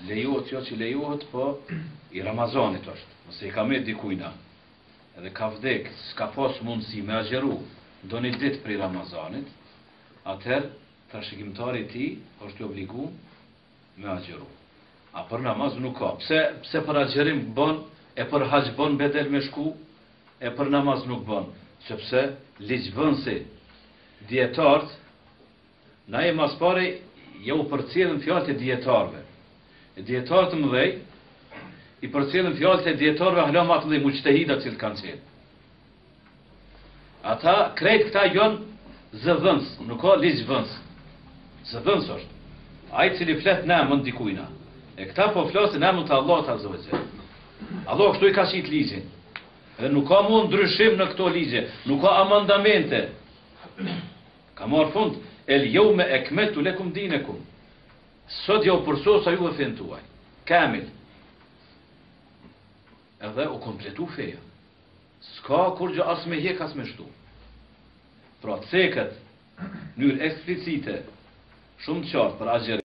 lejohet, jo që lejohet, po i Ramazanit është. Nëse i ka me dikujna, edhe ka vdek, s'ka pas mundësi me agjeru, do një ditë prej Ramazanit, atëherë, trashëgimtari ti është i obligu me agjeru. A për namaz nuk ka. Pse për agjerim bën, e për haq bën bedel me shku, e për namaz nuk bën. Sepse ligjvënsi, dietarët, na e mas pare, ja u përcjellën fjalët e dietarëve. E dietarët mëdhej, i përcjellën fjalët e dietarëve hala më të mëdhej, muçtehidat që kanë qenë. Ata, krejt këta janë zëvëns, nuk ka ligjvëns. Zëvëns është. Ai cili flet në emën dikujna. E këta po flasin në emën të Allahut azza wa jall. Allah kështu i ka qit ligjin. Dhe nuk ka mund ndryshim në këto ligje, nuk ka amandamente. Ka marrë fund, el yawma akmaltu lakum dinakum. Sot ja u përsosa juve fen tuaj. Kamil. Edhe u kompletu feja. S'ka kur gjë as me hjek as me shtu. Pra cekët, njërë eksplicite, shumë qartë për agjerim.